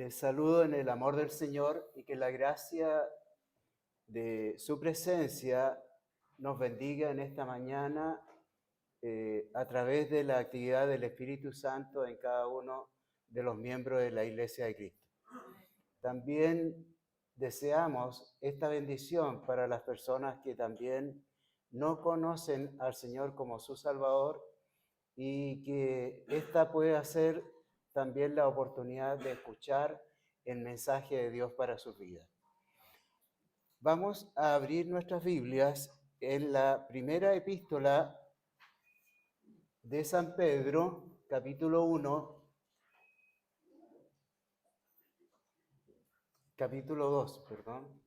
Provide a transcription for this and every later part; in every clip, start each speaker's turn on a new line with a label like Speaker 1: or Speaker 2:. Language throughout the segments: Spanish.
Speaker 1: Les saludo en el amor del Señor y que la gracia de su presencia nos bendiga en esta mañana a través de la actividad del Espíritu Santo en cada uno de los miembros de la Iglesia de Cristo. También deseamos esta bendición para las personas que también no conocen al Señor como su Salvador y que esta pueda ser también la oportunidad de escuchar el mensaje de Dios para sus vidas. Vamos a abrir nuestras Biblias en la primera epístola de San Pedro, capítulo 2, perdón.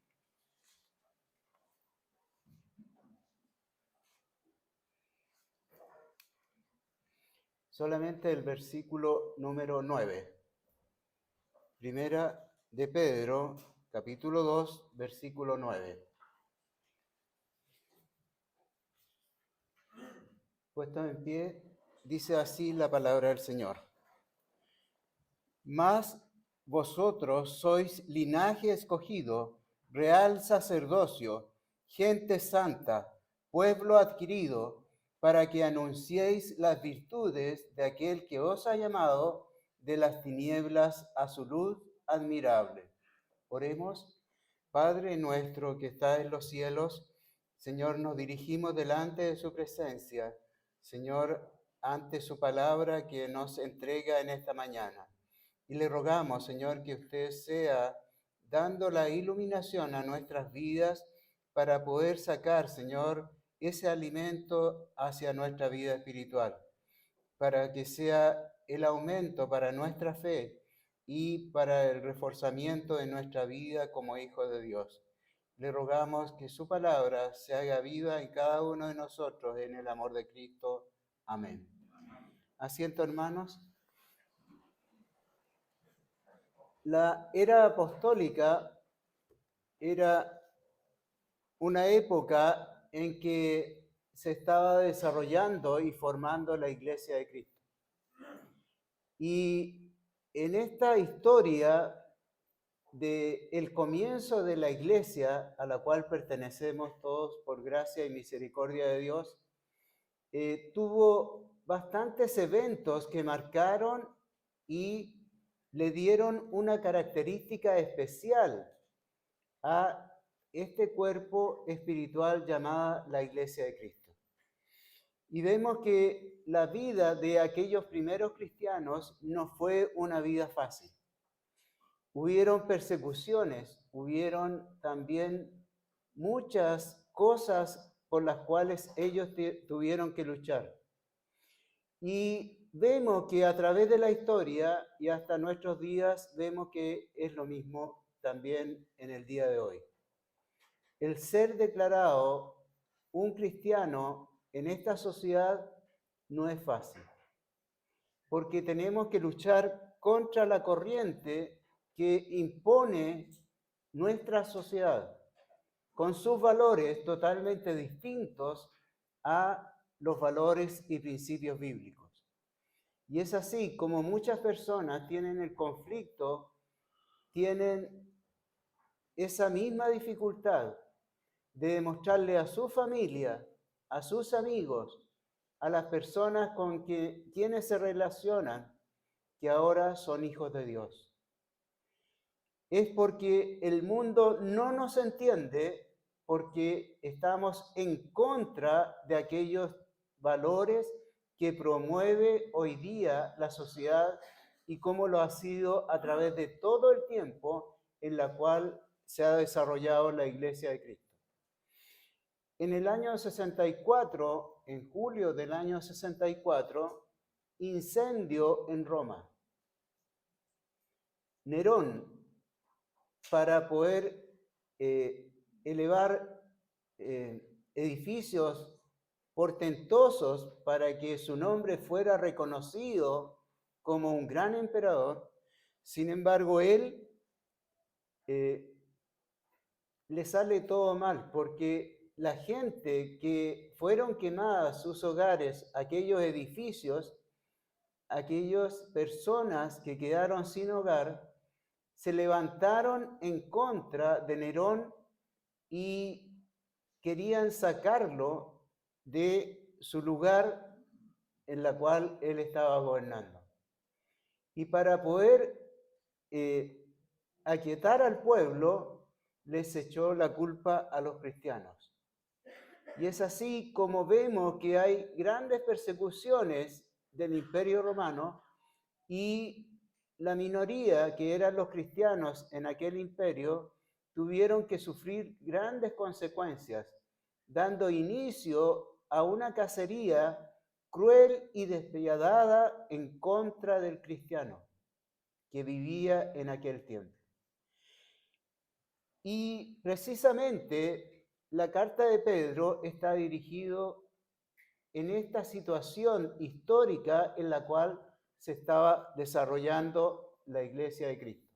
Speaker 1: Solamente el versículo número 9. Primera de Pedro, capítulo 2, versículo 9. Puesto en pie, dice así la palabra del Señor. Mas vosotros sois linaje escogido, real sacerdocio, gente santa, pueblo adquirido, para que anunciéis las virtudes de aquel que os ha llamado de las tinieblas a su luz admirable. Oremos. Padre nuestro que está en los cielos, Señor, nos dirigimos delante de su presencia, Señor, ante su palabra que nos entrega en esta mañana. Y le rogamos, Señor, que usted sea dando la iluminación a nuestras vidas para poder sacar, Señor, ese alimento hacia nuestra vida espiritual, para que sea el aumento para nuestra fe y para el reforzamiento de nuestra vida como hijos de Dios. Le rogamos que su palabra se haga viva en cada uno de nosotros en el amor de Cristo. Amén. Asiento, hermanos. La era apostólica era una época en que se estaba desarrollando y formando la Iglesia de Cristo. Y en esta historia del comienzo de la Iglesia, a la cual pertenecemos todos por gracia y misericordia de Dios, tuvo bastantes eventos que marcaron y le dieron una característica especial a este cuerpo espiritual llamada la Iglesia de Cristo. Y vemos que la vida de aquellos primeros cristianos no fue una vida fácil. Hubieron persecuciones, hubieron también muchas cosas por las cuales ellos tuvieron que luchar. Y vemos que a través de la historia y hasta nuestros días, vemos que es lo mismo también en el día de hoy. el ser declarado un cristiano en esta sociedad no es fácil, porque tenemos que luchar contra la corriente que impone nuestra sociedad, con sus valores totalmente distintos a los valores y principios bíblicos. Y es así como muchas personas tienen el conflicto, tienen esa misma dificultad de demostrarle a su familia, a sus amigos, a las personas con quienes se relacionan, que ahora son hijos de Dios. Es porque el mundo no nos entiende, porque estamos en contra de aquellos valores que promueve hoy día la sociedad y cómo lo ha sido a través de todo el tiempo en la cual se ha desarrollado la Iglesia de Cristo. En el año 64, en julio del año 64, incendio en Roma. Nerón, para poder elevar edificios portentosos para que su nombre fuera reconocido como un gran emperador, sin embargo, él le sale todo mal, porque la gente que fueron quemadas sus hogares, aquellos edificios, aquellas personas que quedaron sin hogar, se levantaron en contra de Nerón y querían sacarlo de su lugar en la cual él estaba gobernando. Y para poder aquietar al pueblo, les echó la culpa a los cristianos. Y es así como vemos que hay grandes persecuciones del Imperio Romano y la minoría, que eran los cristianos en aquel imperio, tuvieron que sufrir grandes consecuencias, dando inicio a una cacería cruel y despiadada en contra del cristiano que vivía en aquel tiempo. Y precisamente la carta de Pedro está dirigido en esta situación histórica en la cual se estaba desarrollando la Iglesia de Cristo.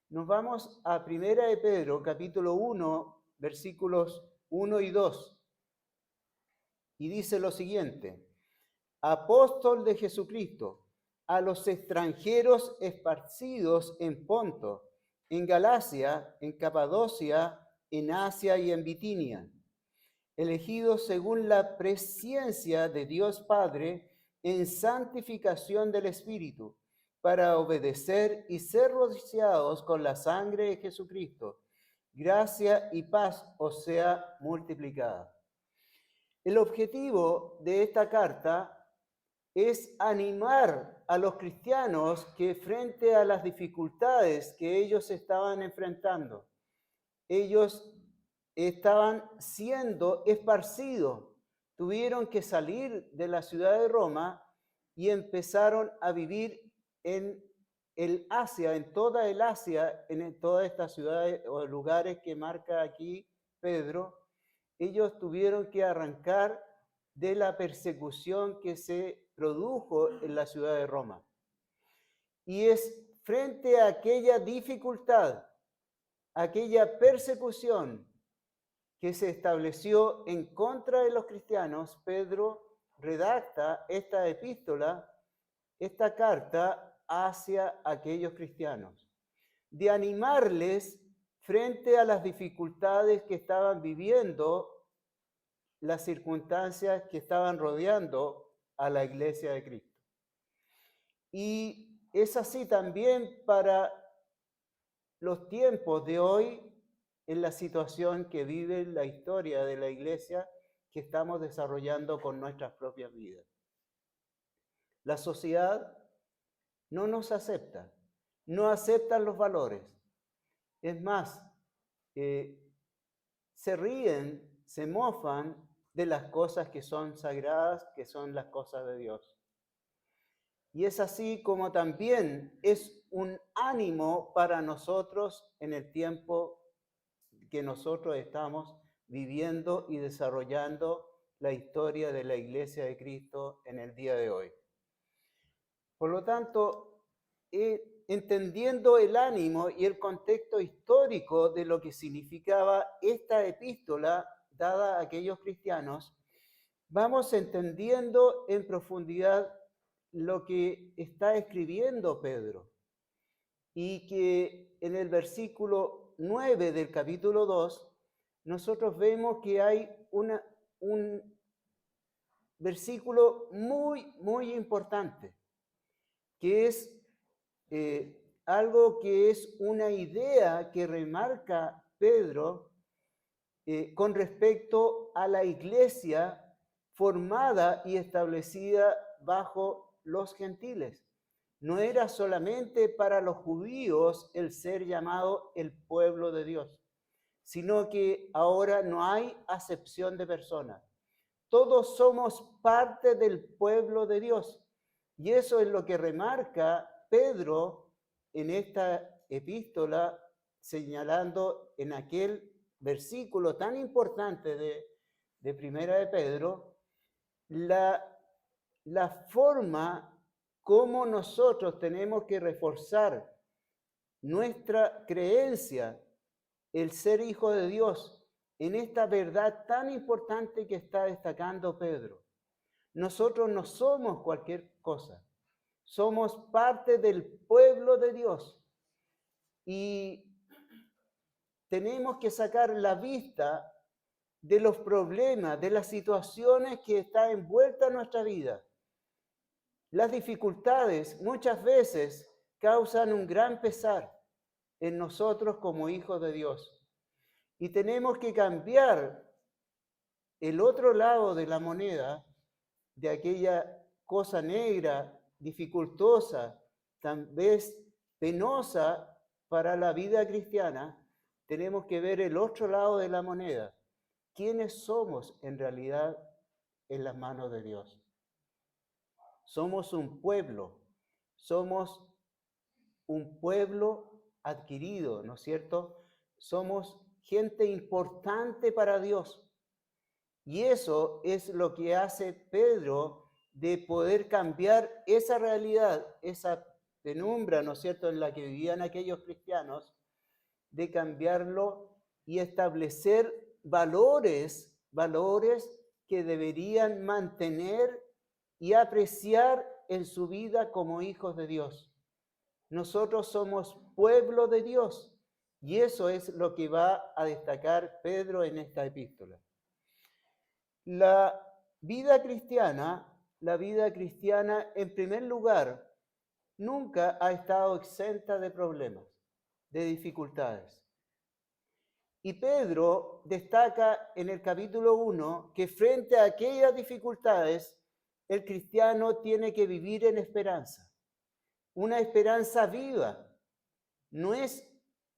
Speaker 1: Nos vamos a Primera de Pedro, capítulo 1, versículos 1 y 2. Y dice lo siguiente: apóstol de Jesucristo, a los extranjeros esparcidos en Ponto, en Galacia, en Capadocia, en Asia y en Bitinia, elegidos según la presciencia de Dios Padre en santificación del Espíritu, para obedecer y ser rociados con la sangre de Jesucristo. Gracia y paz os sea multiplicada. El objetivo de esta carta es animar a los cristianos que frente a las dificultades que ellos estaban enfrentando, ellos estaban siendo esparcidos, tuvieron que salir de la ciudad de Roma y empezaron a vivir en el Asia, en toda el Asia, en todas estas ciudades o lugares que marca aquí Pedro. Ellos tuvieron que arrancar de la persecución que se produjo en la ciudad de Roma. Y es frente a aquella dificultad, aquella persecución que se estableció en contra de los cristianos, Pedro redacta esta epístola, esta carta hacia aquellos cristianos, de animarles frente a las dificultades que estaban viviendo, las circunstancias que estaban rodeando a la iglesia de Cristo. Y es así también para los tiempos de hoy, en la situación que vive la historia de la iglesia que estamos desarrollando con nuestras propias vidas. La sociedad no nos acepta, no aceptan los valores. Es más, se ríen, se mofan de las cosas que son sagradas, que son las cosas de Dios. Y es así como también es un ánimo para nosotros en el tiempo que nosotros estamos viviendo y desarrollando la historia de la Iglesia de Cristo en el día de hoy. Por lo tanto, entendiendo el ánimo y el contexto histórico de lo que significaba esta epístola dada a aquellos cristianos, vamos entendiendo en profundidad lo que está escribiendo Pedro. Y que en el versículo 9 del capítulo 2, nosotros vemos que hay un versículo muy importante, que es algo que es una idea que remarca Pedro con respecto a la iglesia formada y establecida bajo los gentiles. No era solamente para los judíos el ser llamado el pueblo de Dios, sino que ahora no hay acepción de personas. Todos somos parte del pueblo de Dios. Y eso es lo que remarca Pedro en esta epístola, señalando en aquel versículo tan importante de Primera de Pedro, la forma como nosotros tenemos que reforzar nuestra creencia, el ser hijo de Dios, en esta verdad tan importante que está destacando Pedro. Nosotros no somos cualquier cosa, somos parte del pueblo de Dios y tenemos que sacar la vista de los problemas, de las situaciones que están envueltas en nuestra vida. Las dificultades muchas veces causan un gran pesar en nosotros como hijos de Dios. Y tenemos que cambiar el otro lado de la moneda, de aquella cosa negra, dificultosa, tal vez penosa para la vida cristiana. Tenemos que ver el otro lado de la moneda. ¿Quiénes somos en realidad en las manos de Dios? Somos un pueblo adquirido, ¿no es cierto? Somos gente importante para Dios. Y eso es lo que hace Pedro de poder cambiar esa realidad, esa penumbra, ¿no es cierto?, en la que vivían aquellos cristianos, de cambiarlo y establecer valores que deberían mantener y apreciar en su vida como hijos de Dios. Nosotros somos pueblo de Dios y eso es lo que va a destacar Pedro en esta epístola. La vida cristiana, en primer lugar, nunca ha estado exenta de problemas, de dificultades. Y Pedro destaca en el capítulo 1 que frente a aquellas dificultades, el cristiano tiene que vivir en esperanza, una esperanza viva. No es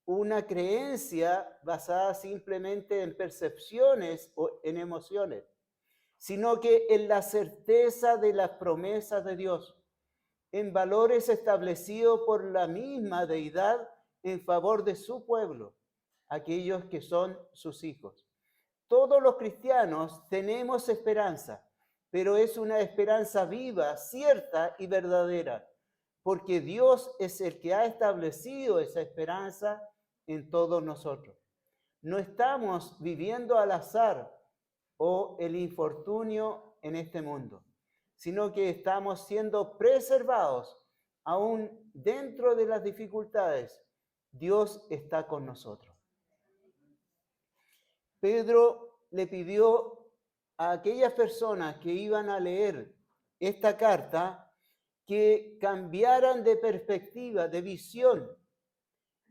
Speaker 1: una creencia basada simplemente en percepciones o en emociones, sino que en la certeza de las promesas de Dios, en valores establecidos por la misma deidad en favor de su pueblo, aquellos que son sus hijos. Todos los cristianos tenemos esperanza, pero es una esperanza viva, cierta y verdadera, porque Dios es el que ha establecido esa esperanza en todos nosotros. No estamos viviendo al azar o el infortunio en este mundo, sino que estamos siendo preservados aún dentro de las dificultades. Dios está con nosotros. Pedro le pidió a aquellas personas que iban a leer esta carta que cambiaran de perspectiva, de visión,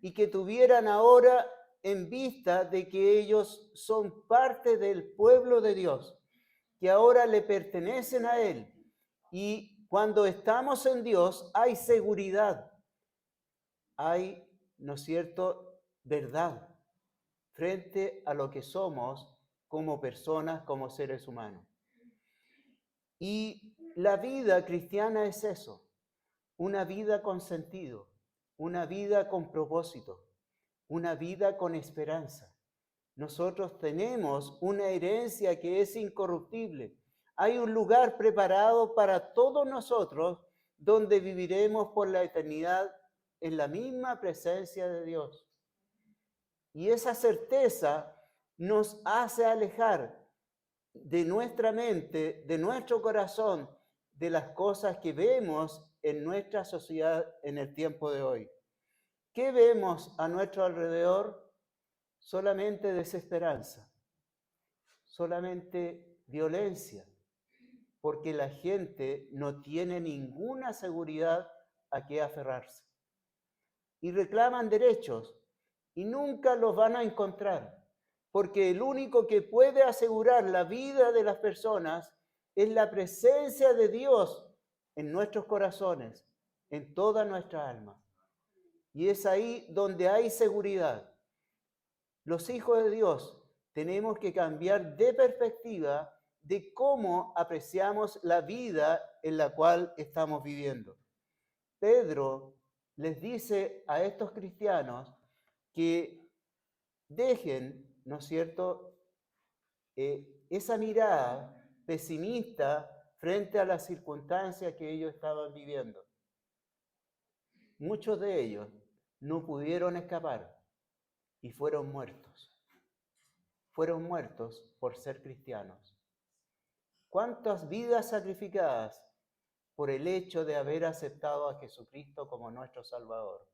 Speaker 1: y que tuvieran ahora en vista de que ellos son parte del pueblo de Dios, que ahora le pertenecen a Él. Y cuando estamos en Dios hay seguridad, hay, ¿no es cierto?, verdad frente a lo que somos como personas, como seres humanos. Y la vida cristiana es eso, una vida con sentido, una vida con propósito, una vida con esperanza, Nosotros tenemos una herencia que es incorruptible. Hay un lugar preparado para todos nosotros donde viviremos por la eternidad en la misma presencia de Dios. Y esa certeza nos hace alejar de nuestra mente, de nuestro corazón, de las cosas que vemos en nuestra sociedad en el tiempo de hoy. ¿Qué vemos a nuestro alrededor? Solamente desesperanza, solamente violencia, porque la gente no tiene ninguna seguridad a qué aferrarse. Y reclaman derechos y nunca los van a encontrar, porque el único que puede asegurar la vida de las personas es la presencia de Dios en nuestros corazones, en toda nuestra alma. Y es ahí donde hay seguridad. Los hijos de Dios tenemos que cambiar de perspectiva de cómo apreciamos la vida en la cual estamos viviendo. Pedro les dice a estos cristianos que dejen, ¿no es cierto?, esa mirada pesimista frente a las circunstancias que ellos estaban viviendo. Muchos de ellos no pudieron escapar y fueron muertos. Fueron muertos por ser cristianos. ¿Cuántas vidas sacrificadas por el hecho de haber aceptado a Jesucristo como nuestro Salvador?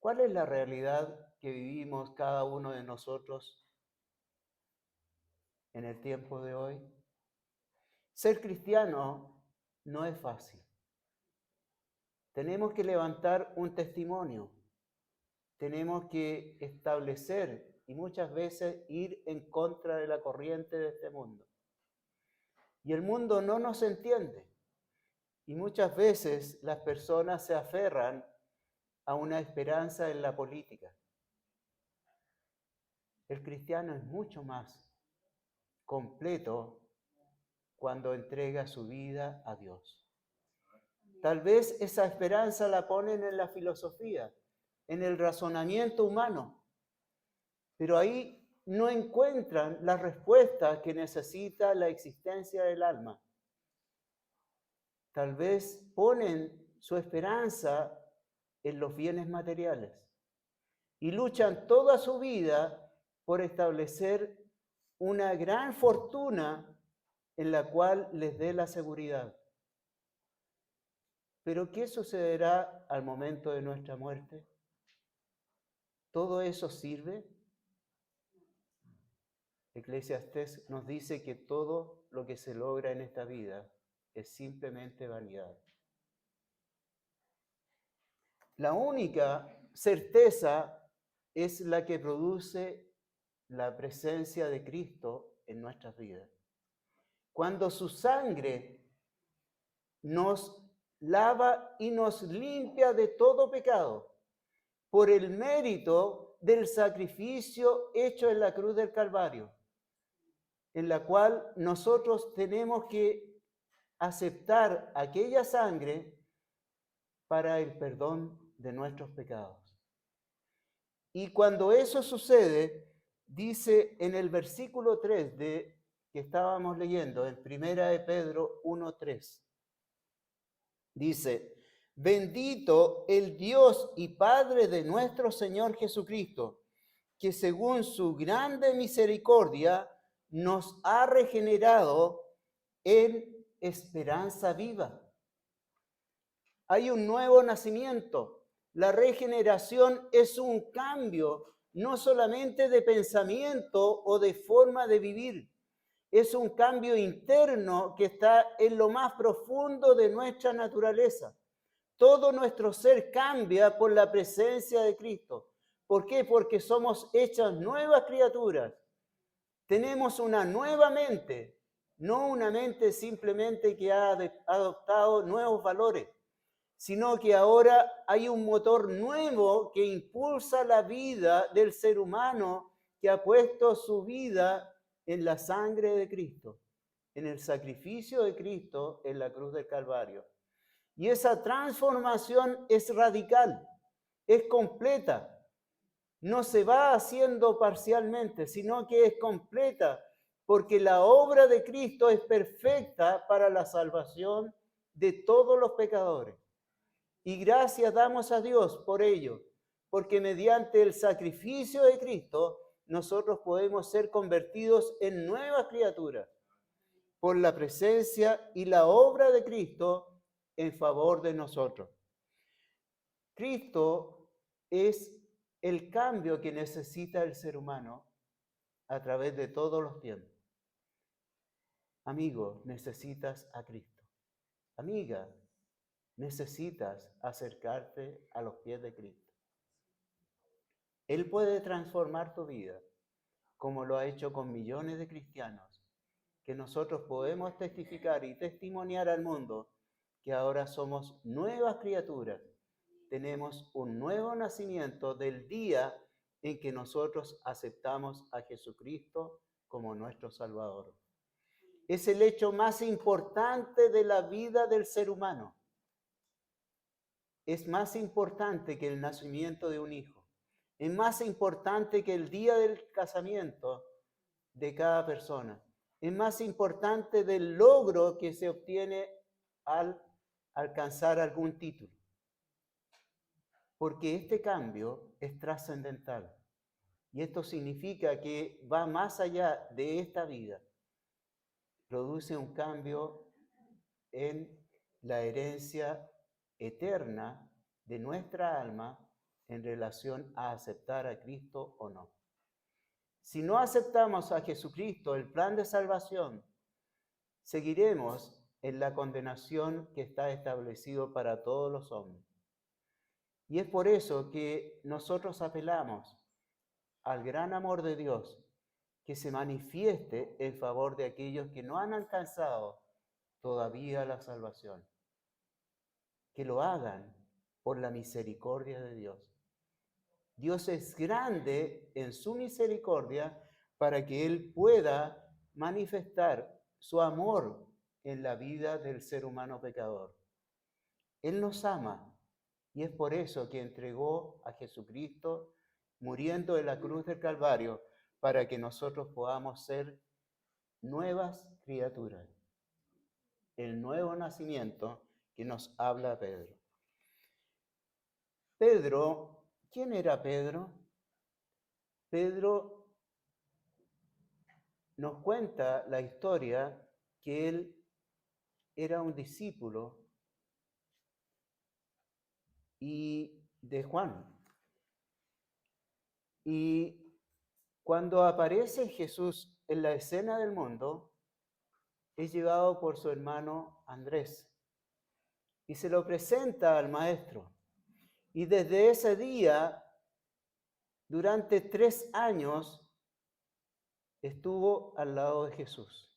Speaker 1: ¿Cuál es la realidad que vivimos cada uno de nosotros en el tiempo de hoy? Ser cristiano no es fácil. Tenemos que levantar un testimonio. Tenemos que establecer y muchas veces ir en contra de la corriente de este mundo. Y el mundo no nos entiende. Y muchas veces las personas se aferran a una esperanza en la política. El cristiano es mucho más completo cuando entrega su vida a Dios. Tal vez esa esperanza la ponen en la filosofía, en el razonamiento humano, pero ahí no encuentran la respuesta que necesita la existencia del alma. Tal vez ponen su esperanza en los bienes materiales y luchan toda su vida por establecer una gran fortuna en la cual les dé la seguridad. Pero ¿qué sucederá al momento de nuestra muerte? ¿Todo eso sirve? Eclesiastés nos dice que todo lo que se logra en esta vida es simplemente vanidad. La única certeza es la que produce la presencia de Cristo en nuestras vidas. Cuando su sangre nos lava y nos limpia de todo pecado, por el mérito del sacrificio hecho en la cruz del Calvario, en la cual nosotros tenemos que aceptar aquella sangre para el perdón de nuestros pecados. Y cuando eso sucede, dice en el versículo 3 que estábamos leyendo, en 1 de Pedro 1:3, dice: bendito el Dios y Padre de nuestro Señor Jesucristo, que según su grande misericordia nos ha regenerado en esperanza viva. Hay un nuevo nacimiento. La regeneración es un cambio, no solamente de pensamiento o de forma de vivir. Es un cambio interno que está en lo más profundo de nuestra naturaleza. Todo nuestro ser cambia por la presencia de Cristo. ¿Por qué? Porque somos hechas nuevas criaturas. Tenemos una nueva mente, no una mente simplemente que ha adoptado nuevos valores, sino que ahora hay un motor nuevo que impulsa la vida del ser humano que ha puesto su vida en la sangre de Cristo, en el sacrificio de Cristo en la cruz del Calvario. Y esa transformación es radical, es completa. no se va haciendo parcialmente, sino que es completa, porque la obra de Cristo es perfecta para la salvación de todos los pecadores. Y gracias damos a Dios por ello, porque mediante el sacrificio de Cristo nosotros podemos ser convertidos en nuevas criaturas por la presencia y la obra de Cristo en favor de nosotros. Cristo es el cambio que necesita el ser humano a través de todos los tiempos. Amigo, necesitas a Cristo. Amiga, necesitas acercarte a los pies de Cristo. Él puede transformar tu vida, como lo ha hecho con millones de cristianos, que nosotros podemos testificar y testimoniar al mundo que ahora somos nuevas criaturas. Tenemos un nuevo nacimiento del día en que nosotros aceptamos a Jesucristo como nuestro Salvador. Es el hecho más importante de la vida del ser humano. Es más importante que el nacimiento de un hijo. Es más importante que el día del casamiento de cada persona. Es más importante del logro que se obtiene al alcanzar algún título. Porque este cambio es trascendental. Y esto significa que va más allá de esta vida. Produce un cambio en la herencia eterna de nuestra alma en relación a aceptar a Cristo o no. Si no aceptamos a Jesucristo, el plan de salvación, seguiremos en la condenación que está establecido para todos los hombres. Y es por eso que nosotros apelamos al gran amor de Dios que se manifieste en favor de aquellos que no han alcanzado todavía la salvación. Que lo hagan por la misericordia de Dios. Dios es grande en su misericordia para que Él pueda manifestar su amor en la vida del ser humano pecador. Él nos ama y es por eso que entregó a Jesucristo muriendo en la cruz del Calvario para que nosotros podamos ser nuevas criaturas. El nuevo nacimiento que nos habla Pedro. Pedro, ¿quién era Pedro? Pedro nos cuenta la historia que él era un discípulo de Juan. Y cuando aparece Jesús en la escena del mundo, es llevado por su hermano Andrés y se lo presenta al maestro. Y desde ese día, durante 3 años, estuvo al lado de Jesús.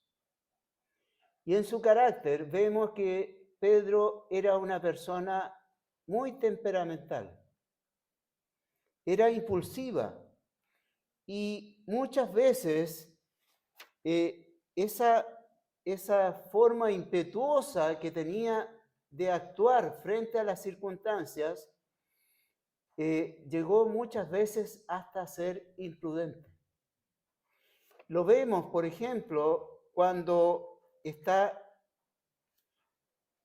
Speaker 1: Y en su carácter vemos que Pedro era una persona muy temperamental, era impulsiva y muchas veces esa forma impetuosa que tenía de actuar frente a las circunstancias llegó muchas veces hasta ser imprudente. Lo vemos, por ejemplo, cuando está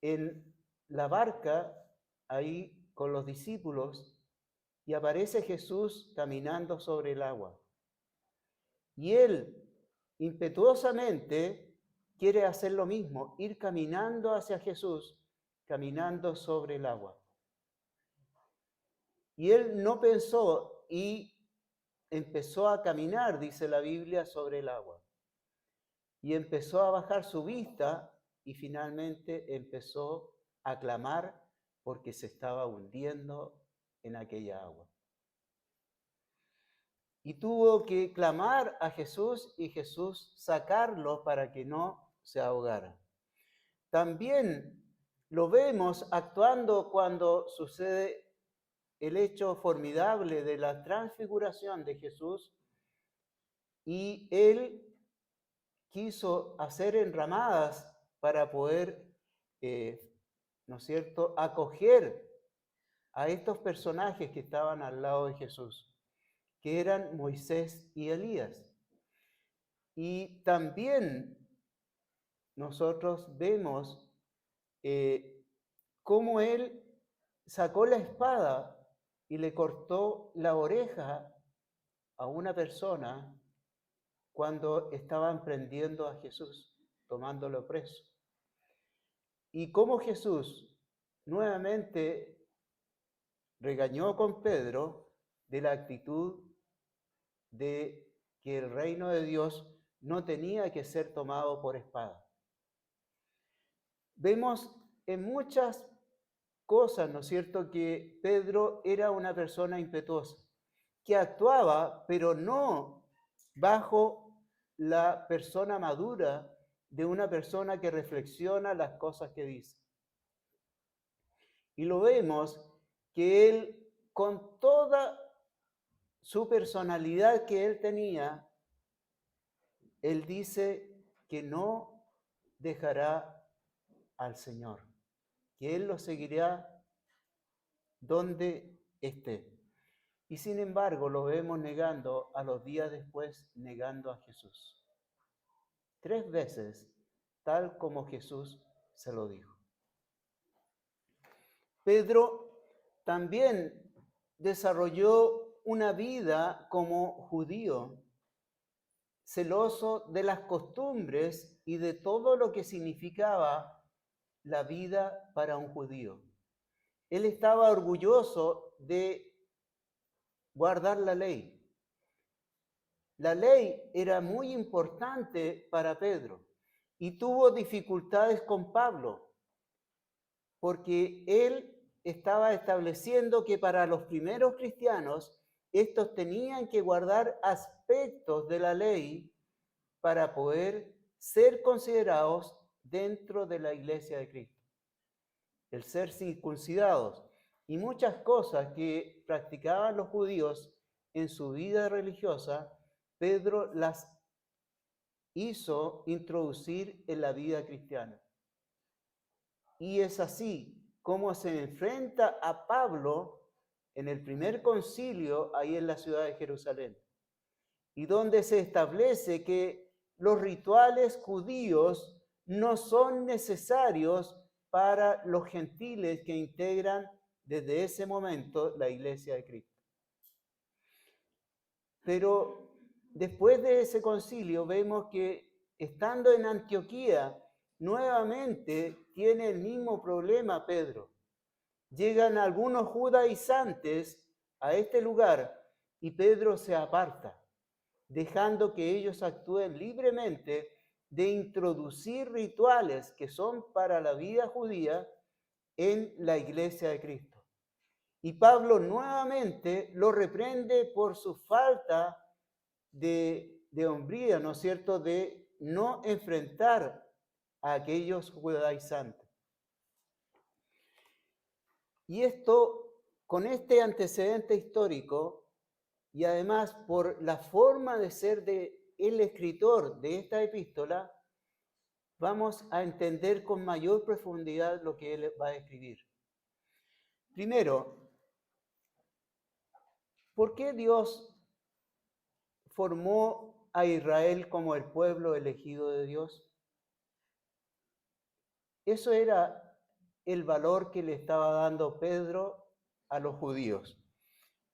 Speaker 1: en la barca ahí con los discípulos y aparece Jesús caminando sobre el agua. Y él impetuosamente quiere hacer lo mismo, ir caminando hacia Jesús, caminando sobre el agua. Y él no pensó y empezó a caminar, dice la Biblia, sobre el agua. Y empezó a bajar su vista y finalmente empezó a clamar porque se estaba hundiendo en aquella agua. Y tuvo que clamar a Jesús y Jesús sacarlo para que no se ahogara. También lo vemos actuando cuando sucede el hecho formidable de la transfiguración de Jesús y él quiso hacer enramadas para poder, ¿no es cierto?, acoger a estos personajes que estaban al lado de Jesús, que eran Moisés y Elías. Y también nosotros vemos cómo él sacó la espada y le cortó la oreja a una persona cuando estaban prendiendo a Jesús, tomándolo preso. Y cómo Jesús nuevamente regañó con Pedro de la actitud de que el reino de Dios no tenía que ser tomado por espada. Vemos en muchas cosas, ¿no es cierto?, que Pedro era una persona impetuosa, que actuaba, pero no bajo la persona madura de una persona que reflexiona las cosas que dice. Y lo vemos que él, con toda su personalidad que él tenía, él dice que no dejará al Señor, que él lo seguirá donde esté. Y sin embargo lo vemos negando a los días después, negando a Jesús. 3 veces, tal como Jesús se lo dijo. Pedro también desarrolló una vida como judío, celoso de las costumbres y de todo lo que significaba la vida para un judío. Él estaba orgulloso de guardar la ley. La ley era muy importante para Pedro y tuvo dificultades con Pablo, porque él estaba estableciendo que para los primeros cristianos, estos tenían que guardar aspectos de la ley para poder ser considerados dentro de la iglesia de Cristo. El ser circuncidados y muchas cosas que practicaban los judíos en su vida religiosa, Pedro las hizo introducir en la vida cristiana. Y es así como se enfrenta a Pablo en el primer concilio ahí en la ciudad de Jerusalén, y donde se establece que los rituales judíos no son necesarios para los gentiles que integran desde ese momento la iglesia de Cristo. Pero después de ese concilio vemos que estando en Antioquía, nuevamente tiene el mismo problema Pedro. Llegan algunos judaizantes a este lugar y Pedro se aparta, dejando que ellos actúen libremente de introducir rituales que son para la vida judía en la iglesia de Cristo. Y Pablo nuevamente lo reprende por su falta de hombría, ¿no es cierto?, de no enfrentar a aquellos judaizantes. Y esto, con este antecedente histórico, y además por la forma de ser de el escritor de esta epístola, vamos a entender con mayor profundidad lo que él va a escribir. Primero, ¿por qué Dios formó a Israel como el pueblo elegido de Dios? Eso era el valor que le estaba dando Pedro a los judíos.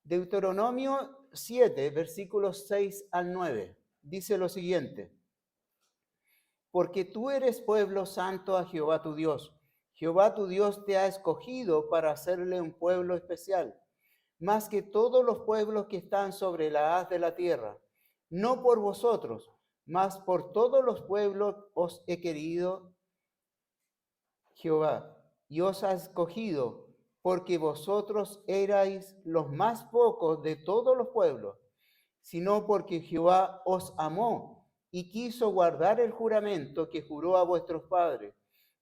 Speaker 1: Deuteronomio 7, versículos 6 al 9, dice lo siguiente: porque tú eres pueblo santo a Jehová tu Dios. Jehová tu Dios te ha escogido para hacerle un pueblo especial, más que todos los pueblos que están sobre la haz de la tierra. No por vosotros, mas por todos los pueblos os he querido Jehová, y os ha escogido, porque vosotros erais los más pocos de todos los pueblos, sino porque Jehová os amó y quiso guardar el juramento que juró a vuestros padres.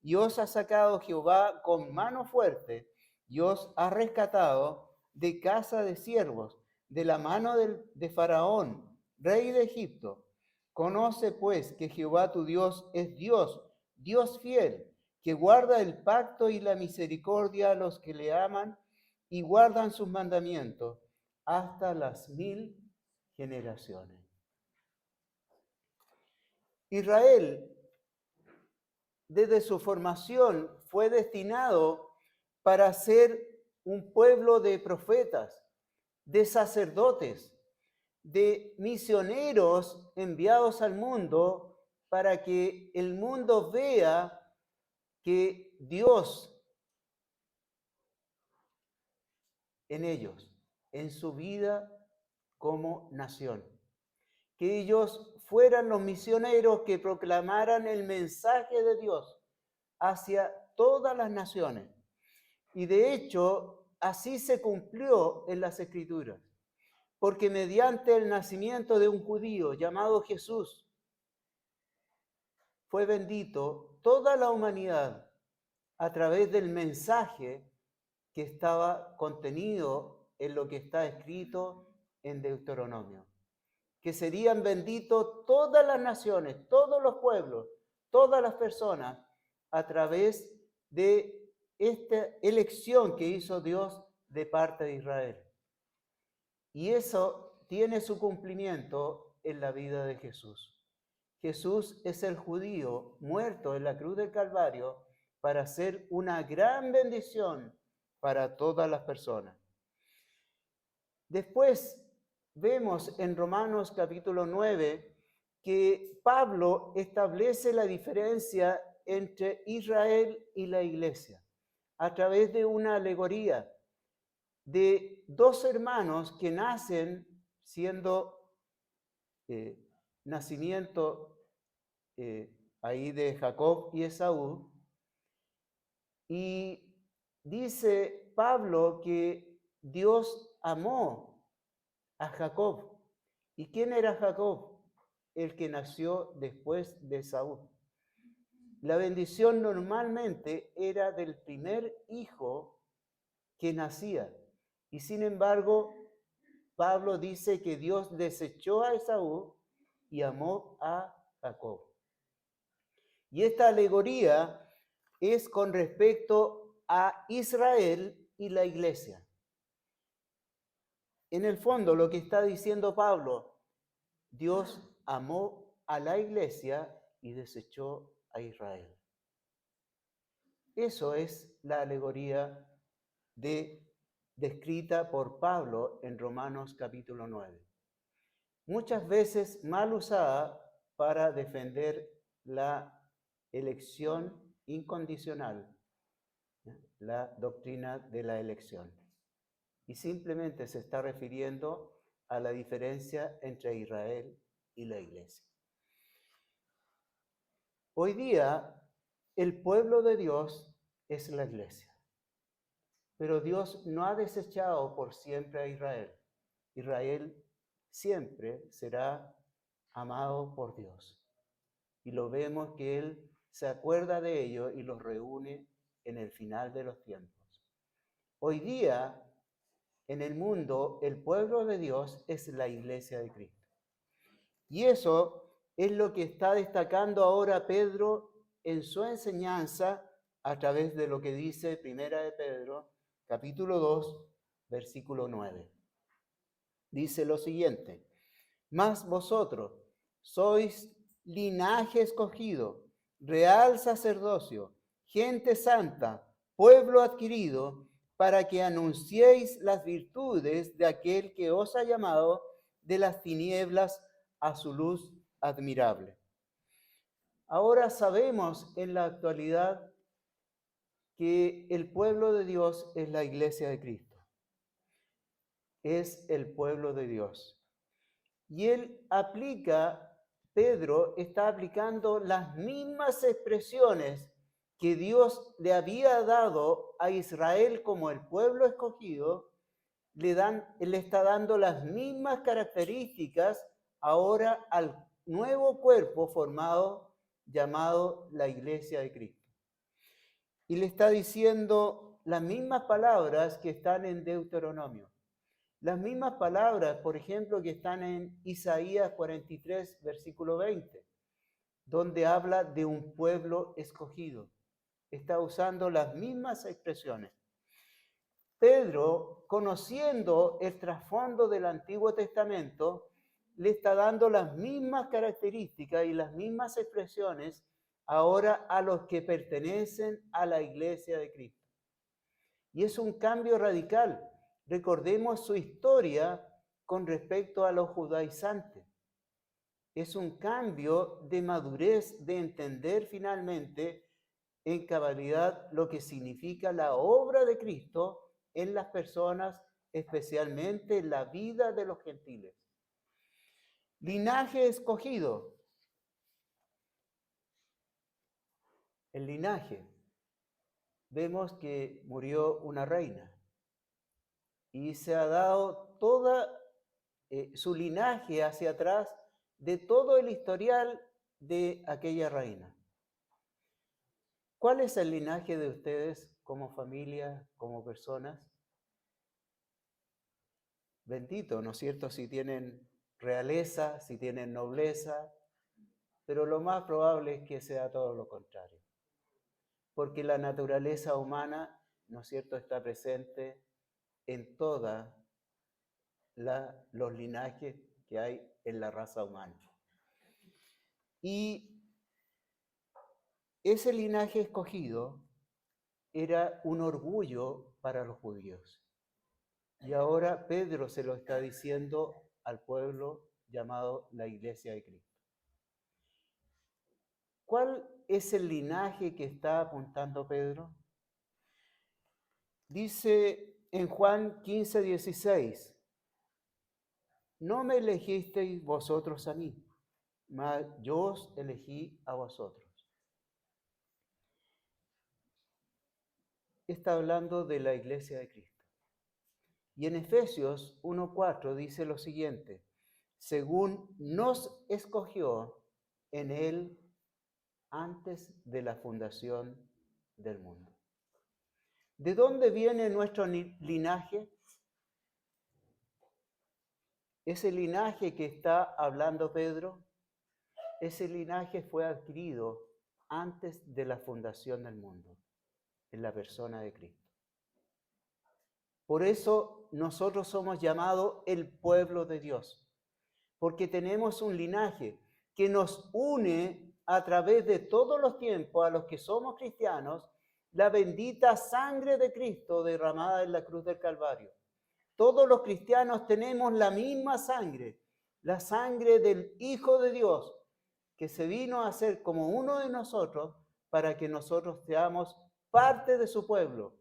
Speaker 1: Y os ha sacado Jehová con mano fuerte, y os ha rescatado de casa de siervos, de la mano de Faraón, rey de Egipto. Conoce pues que Jehová tu Dios es Dios, Dios fiel, que guarda el pacto y la misericordia a los que le aman y guardan sus mandamientos hasta las 1000 generaciones. Israel, desde su formación, fue destinado para ser un pueblo de profetas, de sacerdotes, de misioneros enviados al mundo para que el mundo vea que Dios en ellos, en su vida como nación. Que ellos fueran los misioneros que proclamaran el mensaje de Dios hacia todas las naciones. Y de hecho, así se cumplió en las Escrituras. Porque mediante el nacimiento de un judío llamado Jesús, fue bendito toda la humanidad a través del mensaje que estaba contenido en lo que está escrito en Deuteronomio. Que serían benditos todas las naciones, todos los pueblos, todas las personas, a través de esta elección que hizo Dios de parte de Israel. Y eso tiene su cumplimiento en la vida de Jesús. Jesús es el judío muerto en la cruz del Calvario para ser una gran bendición para todas las personas. Después vemos en Romanos capítulo 9 que Pablo establece la diferencia entre Israel y la iglesia a través de una alegoría de dos hermanos que nacen siendo nacimiento ahí de Jacob y Esaú. Y dice Pablo que Dios amó a Jacob. ¿Y quién era Jacob? El que nació después de Esaú. La bendición normalmente era del primer hijo que nacía. Y sin embargo, Pablo dice que Dios desechó a Esaú y amó a Jacob. Y esta alegoría es con respecto a Israel y la iglesia. En el fondo, lo que está diciendo Pablo, Dios amó a la iglesia y desechó a Israel. Eso es la alegoría descrita por Pablo en Romanos capítulo 9. Muchas veces mal usada para defender la elección incondicional, la doctrina de la elección. Y simplemente se está refiriendo a la diferencia entre Israel y la iglesia. Hoy día, el pueblo de Dios es la iglesia. Pero Dios no ha desechado por siempre a Israel. Israel siempre será amado por Dios. Y lo vemos que Él se acuerda de ello y los reúne en el final de los tiempos. Hoy día, en el mundo, el pueblo de Dios es la iglesia de Cristo. Y eso es lo que está destacando ahora Pedro en su enseñanza a través de lo que dice Primera de Pedro, capítulo 2, versículo 9. Dice lo siguiente: mas vosotros sois linaje escogido, real sacerdocio, gente santa, pueblo adquirido, para que anunciéis las virtudes de aquel que os ha llamado de las tinieblas a su luz admirable. Ahora sabemos en la actualidad que el pueblo de Dios es la iglesia de Cristo. Es el pueblo de Dios. Y él Pedro está aplicando las mismas expresiones que Dios le había dado a Israel como el pueblo escogido, él está dando las mismas características ahora al nuevo cuerpo formado llamado la iglesia de Cristo. Y le está diciendo las mismas palabras que están en Deuteronomio. Las mismas palabras, por ejemplo, que están en Isaías 43, versículo 20, donde habla de un pueblo escogido. Está usando las mismas expresiones. Pedro, conociendo el trasfondo del Antiguo Testamento, le está dando las mismas características y las mismas expresiones ahora a los que pertenecen a la iglesia de Cristo. Y es un cambio radical. Recordemos su historia con respecto a los judaizantes. Es un cambio de madurez, de entender finalmente en cabalidad lo que significa la obra de Cristo en las personas, especialmente en la vida de los gentiles. Linaje escogido. El linaje. Vemos que murió una reina y se ha dado toda su linaje hacia atrás de todo el historial de aquella reina. ¿Cuál es el linaje de ustedes como familia, como personas? Bendito, ¿no es cierto? Si tienen realeza, si tienen nobleza, pero lo más probable es que sea todo lo contrario. Porque la naturaleza humana, ¿no es cierto?, está presente en todos los linajes que hay en la raza humana. Y ese linaje escogido era un orgullo para los judíos. Y ahora Pedro se lo está diciendo al pueblo llamado la Iglesia de Cristo. ¿Cuál es el linaje que está apuntando Pedro? Dice en Juan 15:16, no me elegisteis vosotros a mí, mas yo os elegí a vosotros. Está hablando de la Iglesia de Cristo. Y en Efesios 1:4 dice lo siguiente, según nos escogió en él antes de la fundación del mundo. ¿De dónde viene nuestro linaje? Ese linaje que está hablando Pedro, ese linaje fue adquirido antes de la fundación del mundo, en la persona de Cristo. Por eso nosotros somos llamados el pueblo de Dios, porque tenemos un linaje que nos une a través de todos los tiempos a los que somos cristianos, la bendita sangre de Cristo derramada en la cruz del Calvario. Todos los cristianos tenemos la misma sangre, la sangre del Hijo de Dios, que se vino a ser como uno de nosotros para que nosotros seamos parte de su pueblo,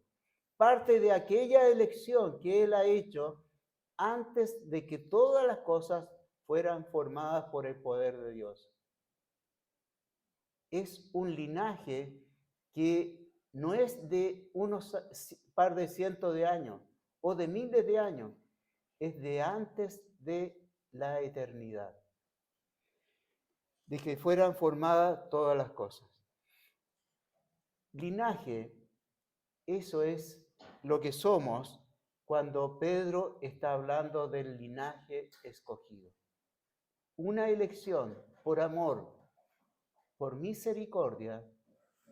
Speaker 1: parte de aquella elección que Él ha hecho antes de que todas las cosas fueran formadas por el poder de Dios. Es un linaje que no es de unos par de cientos de años o de miles de años, es de antes de la eternidad, de que fueran formadas todas las cosas. Linaje, eso es lo que somos cuando Pedro está hablando del linaje escogido. Una elección por amor, por misericordia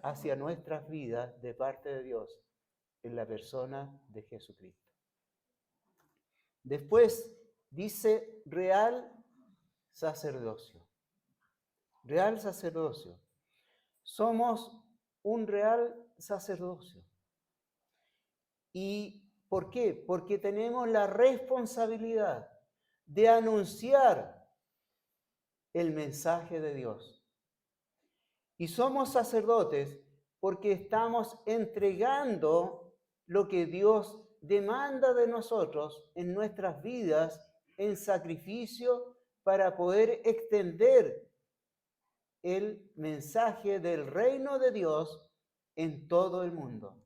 Speaker 1: hacia nuestras vidas de parte de Dios en la persona de Jesucristo. Después dice real sacerdocio. Real sacerdocio. Somos un real sacerdocio. ¿Y por qué? Porque tenemos la responsabilidad de anunciar el mensaje de Dios. Y somos sacerdotes porque estamos entregando lo que Dios demanda de nosotros en nuestras vidas en sacrificio para poder extender el mensaje del reino de Dios en todo el mundo.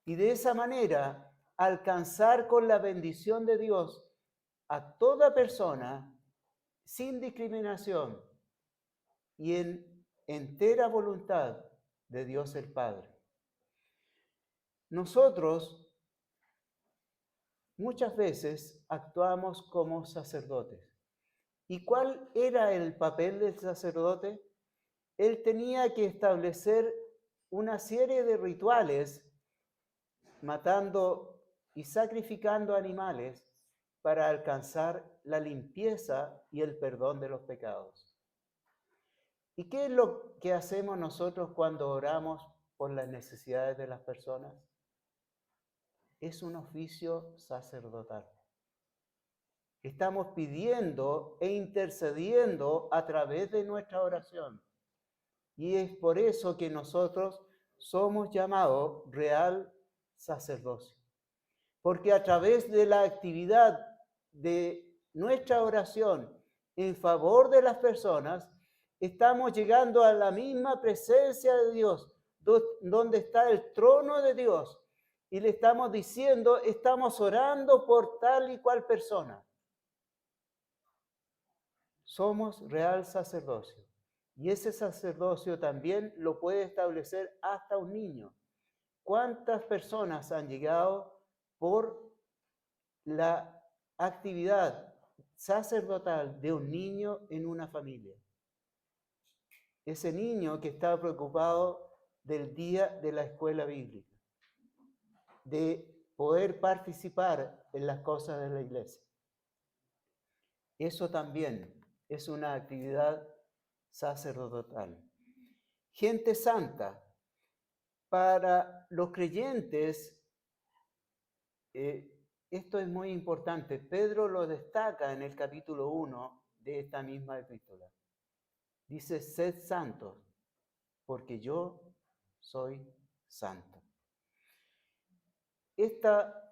Speaker 1: Y de esa manera alcanzar con la bendición de Dios a toda persona sin discriminación y en entera voluntad de Dios el Padre. Nosotros muchas veces actuamos como sacerdotes. ¿Y cuál era el papel del sacerdote? Él tenía que establecer una serie de rituales, matando y sacrificando animales para alcanzar la limpieza y el perdón de los pecados. ¿Y qué es lo que hacemos nosotros cuando oramos por las necesidades de las personas? Es un oficio sacerdotal. Estamos pidiendo e intercediendo a través de nuestra oración. Y es por eso que nosotros somos llamados real sacerdocio. Porque a través de la actividad de nuestra oración en favor de las personas, estamos llegando a la misma presencia de Dios, donde está el trono de Dios. Y le estamos diciendo, estamos orando por tal y cual persona. Somos real sacerdocio. Y ese sacerdocio también lo puede establecer hasta un niño. ¿Cuántas personas han llegado por la actividad sacerdotal de un niño en una familia? Ese niño que está preocupado del día de la escuela bíblica, de poder participar en las cosas de la iglesia. Eso también es una actividad sacerdotal. Gente santa. Para los creyentes, esto es muy importante. Pedro lo destaca en el capítulo 1 de esta misma epístola. Dice, sed santos, porque yo soy santo. Esta